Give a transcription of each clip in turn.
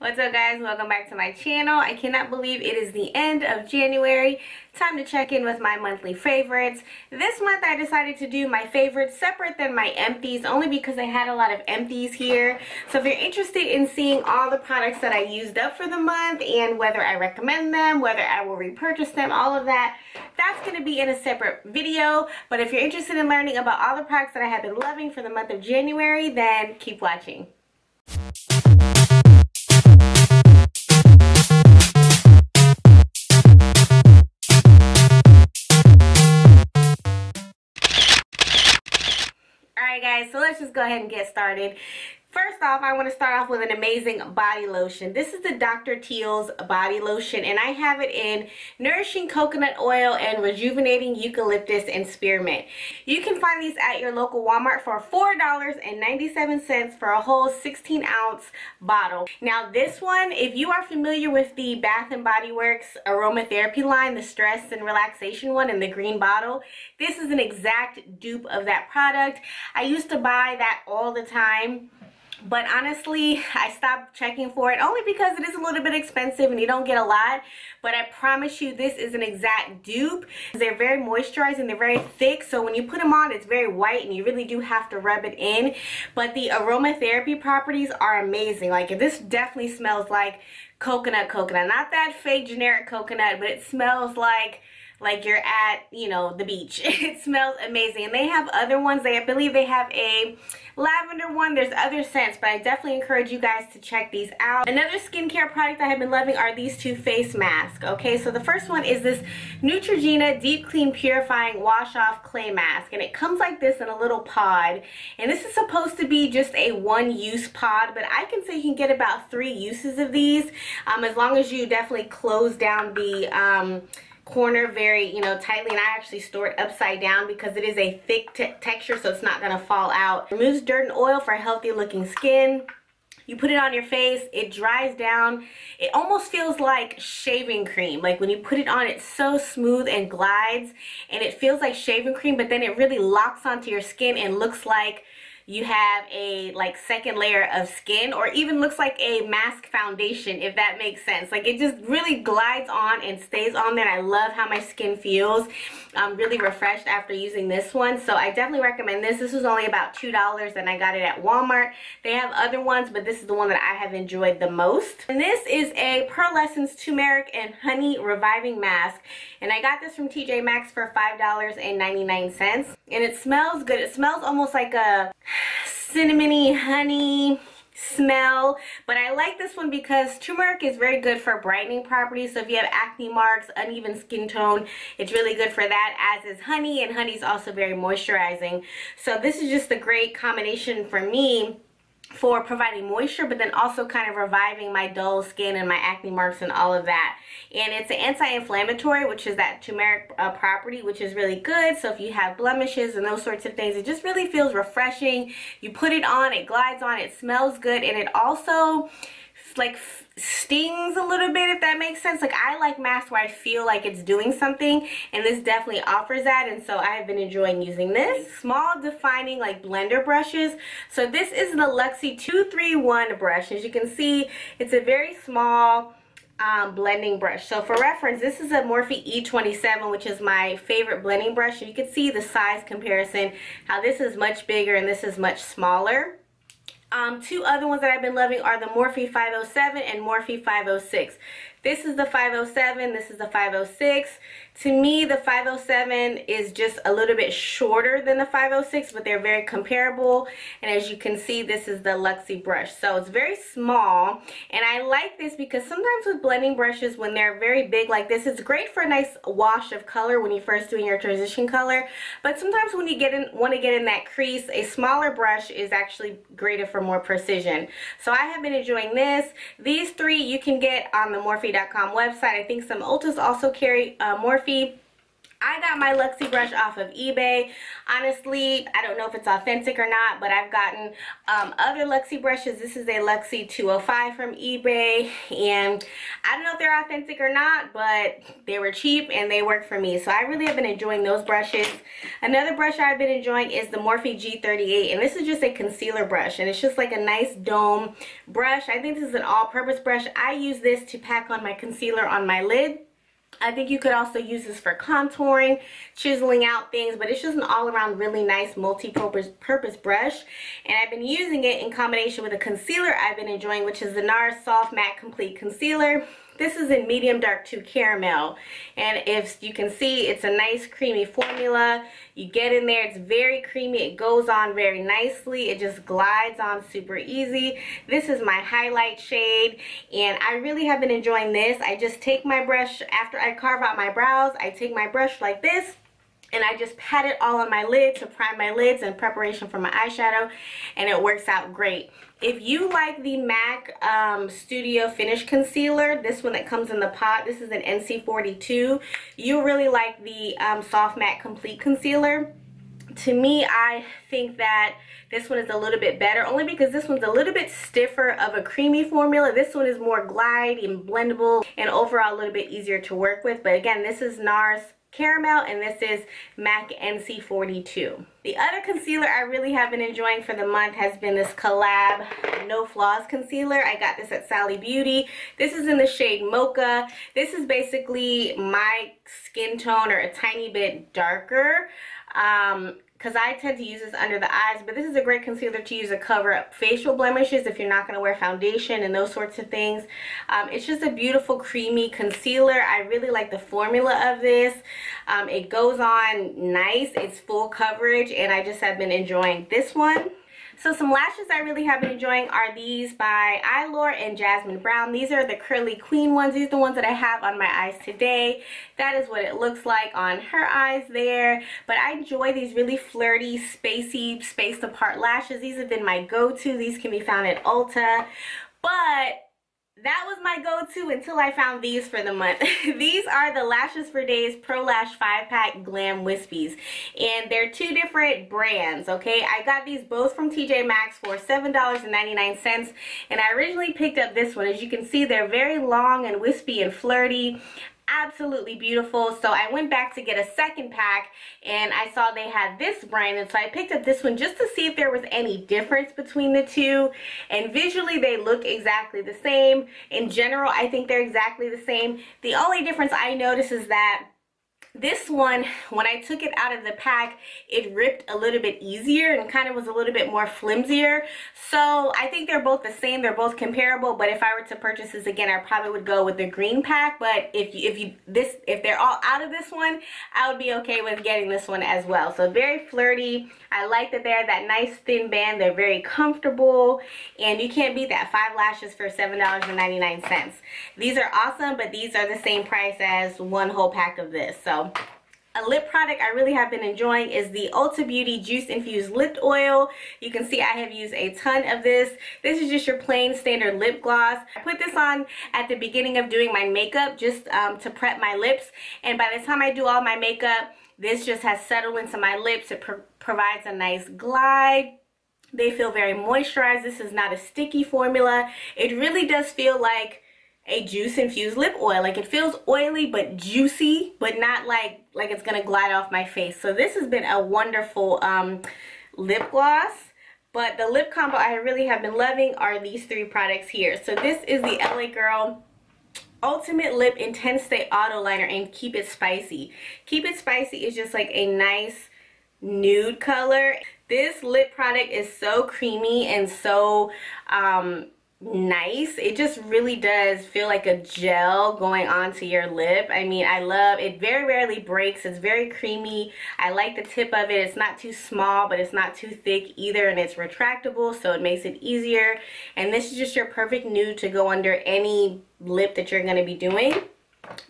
What's up, guys? Welcome back to my channel. I cannot believe it is the end of January. Time to check in with my monthly favorites. This month I decided to do my favorites separate than my empties, only because I had a lot of empties here. So if you're interested in seeing all the products that I used up for the month and whether I recommend them, whether I will repurchase them, all of that, that's going to be in a separate video. But if you're interested in learning about all the products that I have been loving for the month of January, then keep watching. Alright guys, so let's just go ahead and get started. First off, I want to start off with an amazing body lotion. This is the Dr. Teals body lotion, and I have it in Nourishing Coconut Oil and Rejuvenating Eucalyptus and Spearmint. You can find these at your local Walmart for $4.97 for a whole 16-ounce bottle. Now this one, if you are familiar with the Bath & Body Works Aromatherapy line, the stress and relaxation one in the green bottle, this is an exact dupe of that product. I used to buy that all the time, but honestly, I stopped checking for it only because it is a little bit expensive and you don't get a lot. But I promise you, this is an exact dupe. They're very moisturizing, they're very thick, so when you put them on, it's very white and you really do have to rub it in. But the aromatherapy properties are amazing. Like, this definitely smells like coconut. Not that fake generic coconut, but it smells like you're at, you know, the beach. It smells amazing. And they have other ones. I believe they have a lavender one. There's other scents, but I definitely encourage you guys to check these out. Another skincare product I have been loving are these two face masks. Okay, so the first one is this Neutrogena Deep Clean Purifying Wash Off Clay Mask, and it comes like this in a little pod, and this is supposed to be just a one-use pod, but I can say you can get about 3 uses of these, as long as you definitely close down the corner very, you know, tightly. And I actually store it upside down because it is a thick texture, so it's not going to fall out. Removes dirt and oil for healthy looking skin. You put it on your face, it dries down. It almost feels like shaving cream. Like when you put it on, it's so smooth and glides, and it feels like shaving cream, but then it really locks onto your skin and looks like you have a second layer of skin, or even looks like a mask foundation, if that makes sense. Like, it just really glides on and stays on there, and I love how my skin feels. I'm really refreshed after using this one, so I definitely recommend this. This was only about $2 and I got it at Walmart. They have other ones, but this is the one that I have enjoyed the most. And this is a Pearlessence Tumeric and Honey Reviving Mask, and I got this from TJMaxx for $5.99, and it smells good. It smells almost like a cinnamony honey smell, but I like this one because turmeric is very good for brightening properties. So if you have acne marks, uneven skin tone, it's really good for that, as is honey, and honey is also very moisturizing. So this is just a great combination for me for providing moisture, but then also kind of reviving my dull skin and my acne marks and all of that. And it's an anti-inflammatory, which is that turmeric property, which is really good. So if you have blemishes and those sorts of things, it just really feels refreshing. You put it on, it glides on, it smells good, and it also like stings a little bit, if that makes sense. Like, I like masks where I feel like it's doing something, and this definitely offers that, and so I have been enjoying using this. Small defining like blender brushes. So this is the Luxie 231 brush. As you can see, it's a very small blending brush. So for reference, this is a Morphe E27, which is my favorite blending brush. You can see the size comparison, how this is much bigger and this is much smaller. Two other ones that I've been loving are the Morphe 507 and Morphe 506. This is the 507, this is the 506. To me, the 507 is just a little bit shorter than the 506, but they're very comparable. And as you can see, this is the Luxie brush. So it's very small, and I like this because sometimes with blending brushes, when they're very big like this, it's great for a nice wash of color when you're first doing your transition color. But sometimes when you want to get in that crease, a smaller brush is actually greater for more precision. So I have been enjoying this. These 3 you can get on the Morphe.com website. I think some Ultas also carry Morphe. I got my Luxie brush off of eBay. Honestly, I don't know if it's authentic or not, but I've gotten other Luxie brushes. This is a Luxie 205 from eBay, and I don't know if they're authentic or not, but they were cheap and they work for me. So I really have been enjoying those brushes. Another brush I've been enjoying is the Morphe G38, and this is just a concealer brush, and it's just like a nice dome brush. I think this is an all-purpose brush. I use this to pack on my concealer on my lid. I think you could also use this for contouring, chiseling out things, but it's just an all-around really nice multi-purpose brush. And I've been using it in combination with a concealer I've been enjoying, which is the NARS Soft Matte Complete Concealer. This is in medium dark 2 caramel, and if you can see, it's a nice creamy formula. You get in there, it's very creamy, it goes on very nicely, it just glides on super easy. This is my highlight shade, and I really have been enjoying this. I just take my brush, after I carve out my brows, I take my brush like this, and I just pat it all on my lid to prime my lids in preparation for my eyeshadow, and it works out great. If you like the MAC Studio Finish Concealer, this one that comes in the pot, this is an NC42, you'll really like the Soft Matte Complete Concealer. To me, I think that this one is a little bit better, only because this one's a little bit stiffer of a creamy formula. This one is more glide and blendable and overall a little bit easier to work with. But again, this is NARS Caramel, and this is MAC NC42. The other concealer I really have been enjoying for the month has been this Collab No Flaws Concealer. I got this at Sally Beauty. This is in the shade Mocha. This is basically my skin tone, or a tiny bit darker. Because I tend to use this under the eyes, but this is a great concealer to use to cover up facial blemishes if you're not going to wear foundation and those sorts of things. It's just a beautiful creamy concealer. I really like the formula of this. It goes on nice, it's full coverage, and I just have been enjoying this one. So some lashes I really have been enjoying are these by Eylure and Jasmine Brown. These are the Curly Queen ones. These are the ones that I have on my eyes today. That is what it looks like on her eyes there. But I enjoy these really flirty, spacey, spaced apart lashes. These have been my go-to. These can be found at Ulta. But that was my go-to until I found these for the month. These are the Lashes for Days Pro Lash 5-Pack Glam Wispies. And they're two different brands, okay? I got these both from TJMaxx for $7.99. And I originally picked up this one. As you can see, they're very long and wispy and flirty. Absolutely beautiful. So I went back to get a second pack, and I saw they had this brand, and so I picked up this one just to see if there was any difference between the two. And visually they look exactly the same. In general, I think they're exactly the same. The only difference I noticed is that this one, when I took it out of the pack, it ripped a little bit easier and kind of was a little bit more flimsier. So I think they're both the same. They're both comparable. But if I were to purchase this again, I probably would go with the green pack. But if they're all out of this one, I would be okay with getting this one as well. So very flirty. I like that they're that nice thin band. They're very comfortable, and you can't beat that 5 lashes for $7.99. These are awesome, but these are the same price as one whole pack of this. So a lip product I really have been enjoying is the Ulta Beauty Juice Infused Lip Oil. You can see I have used a ton of this. This is just your plain standard lip gloss. I put this on at the beginning of doing my makeup just to prep my lips, and by the time I do all my makeup, this just has settled into my lips. It provides a nice glide. They feel very moisturized. This is not a sticky formula. It really does feel like a juice infused lip oil. Like, it feels oily but juicy, but not like it's gonna glide off my face. So this has been a wonderful lip gloss. But the lip combo I really have been loving are these 3 products here. So this is the LA Girl Ultimate Lip Intense Stay Auto Liner in Keep It Spicy. Keep It Spicy is just like a nice nude color. This lip product is so creamy and so nice. It just really does feel like a gel going onto your lip. I mean, I love it. Very rarely breaks. It's very creamy. I like the tip of it. It's not too small, but it's not too thick either, and it's retractable, so it makes it easier. And this is just your perfect nude to go under any lip that you're going to be doing.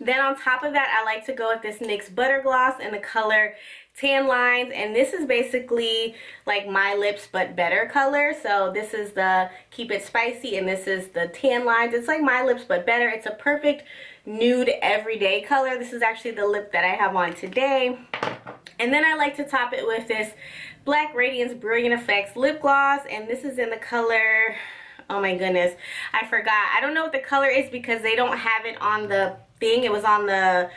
Then on top of that, I like to go with this NYX Butter Gloss in the color tan lines, and this is basically like My Lips but better color. So this is the Keep It Spicy, and this is the tan lines. It's like My Lips but better. It's a perfect nude everyday color. This is actually the lip that I have on today. And then I like to top it with this Black Radiance Brilliant Effects lip gloss, and this is in the color, oh my goodness, I forgot. I don't know what the color is because they don't have it on the thing. It was on the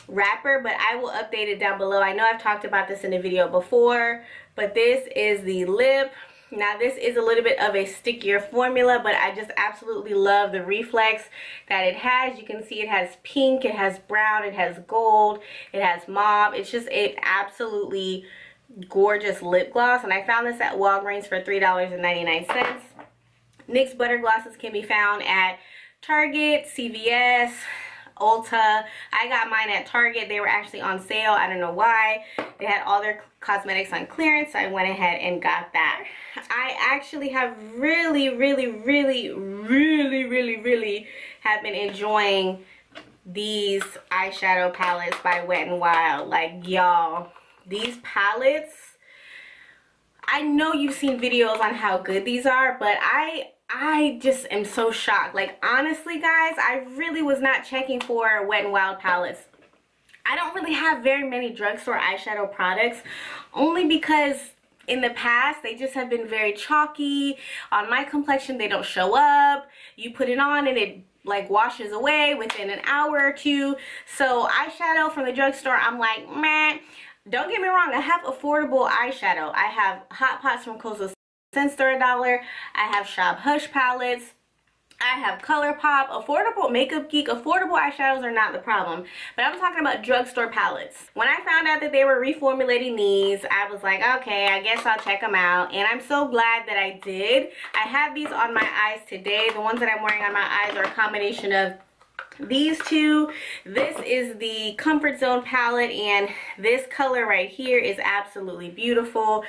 wrapper, but I will update it down below. I know I've talked about this in a video before, but this is the lip. Now this is a little bit of a stickier formula, but I just absolutely love the reflex that it has. You can see it has pink, it has brown, it has gold, it has mauve. It's just an absolutely gorgeous lip gloss, and I found this at Walgreens for $3.99. NYX butter glosses can be found at Target, CVS, Ulta. I got mine at Target. They were actually on sale. I don't know why. They had all their cosmetics on clearance, so I went ahead and got that. I actually have really have been enjoying these eyeshadow palettes by Wet n Wild. Like, y'all, these palettes, I know you've seen videos on how good these are, but I just am so shocked. Like, honestly guys, I really was not checking for Wet n Wild palettes. I don't really have very many drugstore eyeshadow products, only because in the past they just have been very chalky. On my complexion, they don't show up. You put it on and it like washes away within an hour or two. So eyeshadow from the drugstore, I'm like, meh. Don't get me wrong, I have affordable eyeshadow. I have Hot Pots from Coastal Scents for $1. I have Shop Hush palettes. I have ColourPop. Affordable, Makeup Geek, affordable eyeshadows are not the problem. But I'm talking about drugstore palettes. When I found out that they were reformulating these, I was like, okay, I guess I'll check them out. And I'm so glad that I did. I have these on my eyes today. The ones that I'm wearing on my eyes are a combination of these two. This is the Comfort Zone palette, and this color right here is absolutely beautiful.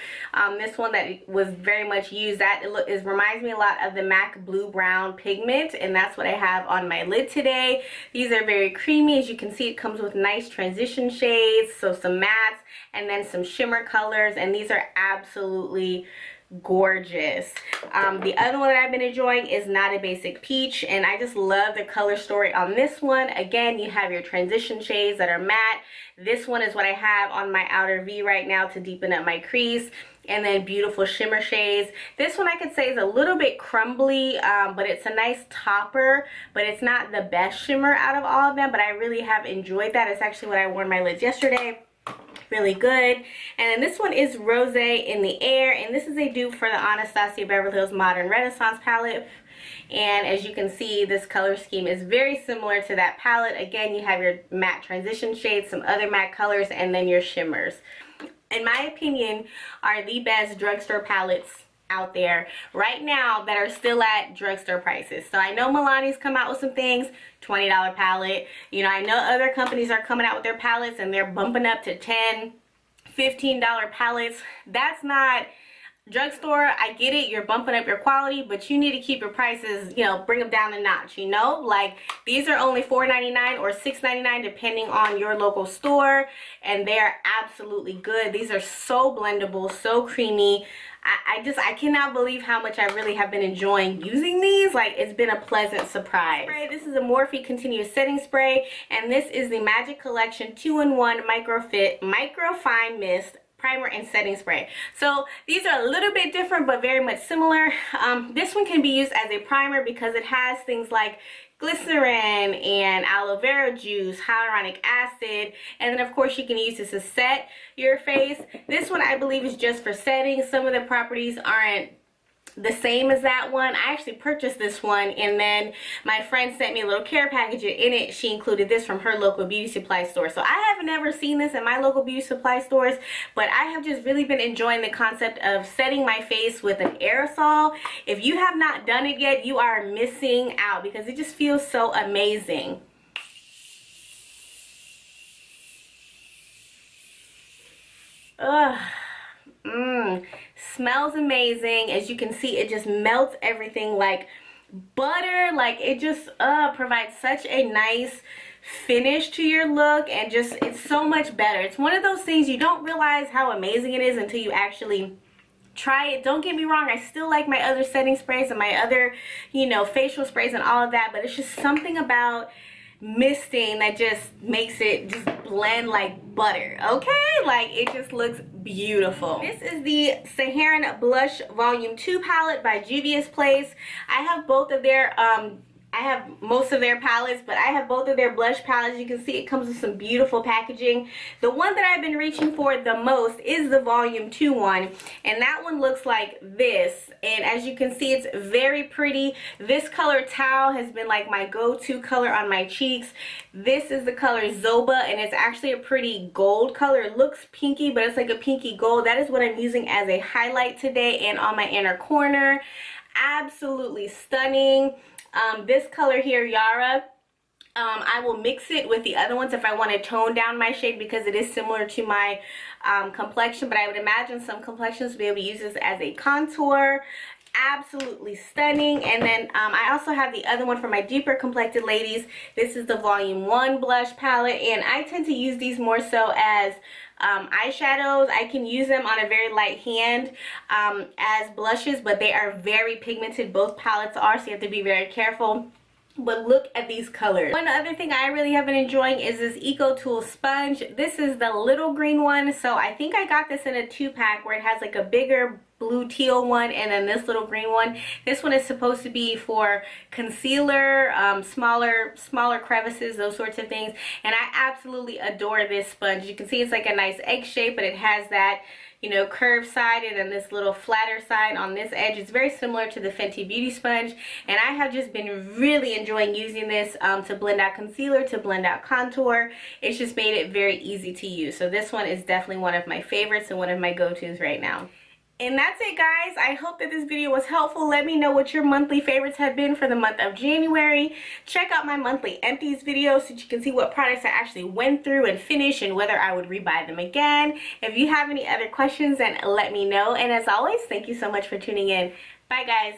This one that was very much used, that reminds me a lot of the MAC Blue Brown pigment, and that's what I have on my lid today. These are very creamy. As you can see, it comes with nice transition shades, so some mattes and then some shimmer colors, and these are absolutely gorgeous. The other one that I've been enjoying is Not a Basic Peach, and I just love the color story on this one. Again, you have your transition shades that are matte. This one is what I have on my outer V right now to deepen up my crease, and then beautiful shimmer shades. This one I could say is a little bit crumbly, but it's a nice topper, but it's not the best shimmer out of all of them, but I really have enjoyed that. It's actually what I wore on my lids yesterday. Really good. And then this one is Rose in the Air, and this is a dupe for the Anastasia Beverly Hills Modern Renaissance palette. And as you can see, this color scheme is very similar to that palette. Again, you have your matte transition shades, some other matte colors, and then your shimmers. In my opinion, are the best drugstore palettes out there right now that are still at drugstore prices. So I know Milani's come out with some things, $20 palette. You know, I know other companies are coming out with their palettes and they're bumping up to $10, $15 palettes. That's not drugstore. I get it, you're bumping up your quality, but you need to keep your prices, you know, bring them down a notch, you know? Like, these are only $4.99 or $6.99 depending on your local store, and they're absolutely good. These are so blendable, so creamy. I cannot believe how much I really have been enjoying using these. Like, it's been a pleasant surprise. This is a Morphe Continuous Setting Spray, and this is the Magic Collection 2-in-1 Micro Fine Mist Primer and Setting Spray. So these are a little bit different but very much similar. This one can be used as a primer because it has things like glycerin and aloe vera juice, hyaluronic acid, and then of course you can use this to set your face. This one I believe is just for setting. Some of the properties aren't the same as that one. I actually purchased this one, and then my friend sent me a little care package, and in it she included this from her local beauty supply store. So I have never seen this in my local beauty supply stores, but I have just really been enjoying the concept of setting my face with an aerosol. If you have not done it yet, you are missing out because it just feels so amazing. Ugh. Smells amazing. As you can see, it just melts everything like butter. Like, it just provides such a nice finish to your look, and just, it's so much better. It's one of those things you don't realize how amazing it is until you actually try it. Don't get me wrong, I still like my other setting sprays and my other, you know, facial sprays and all of that, but it's just something about misting that just makes it just blend like butter, okay? Like, it just looks beautiful. This is the Saharan Blush Volume 2 palette by Juvia's Place. I have both of their I have most of their palettes, but I have both of their blush palettes. You can see it comes with some beautiful packaging. The one that I've been reaching for the most is the Volume 2 one, and that one looks like this. And as you can see, it's very pretty. This color Tau has been like my go-to color on my cheeks. This is the color Zoba, and it's actually a pretty gold color. It looks pinky, but it's like a pinky gold. That is what I'm using as a highlight today and on my inner corner. Absolutely stunning. This color here, Yara, I will mix it with the other ones if I want to tone down my shade, because it is similar to my complexion, but I would imagine some complexions will be able to use this as a contour. Absolutely stunning. And then I also have the other one for my deeper complected ladies. This is the Volume 1 blush palette, and I tend to use these more so as eyeshadows. I can use them on a very light hand as blushes, but they are very pigmented. Both palettes are, so you have to be very careful. But look at these colors. One other thing I really have been enjoying is this Eco Tool sponge. This is the little green one, so I think I got this in a 2-pack where it has like a bigger blue teal one and then this little green one. This one is supposed to be for concealer, smaller crevices, those sorts of things, and I absolutely adore this sponge. You can see it's like a nice egg shape, but it has that, you know, curved side and then this little flatter side on this edge. It's very similar to the Fenty Beauty sponge, and I have just been really enjoying using this to blend out concealer, to blend out contour. It's just made it very easy to use. So this one is definitely one of my favorites and one of my go-tos right now. And that's it, guys. I hope that this video was helpful. Let me know what your monthly favorites have been for the month of January. Check out my monthly empties video so you can see what products I actually went through and finished and whether I would rebuy them again. If you have any other questions, then let me know. And as always, thank you so much for tuning in. Bye, guys.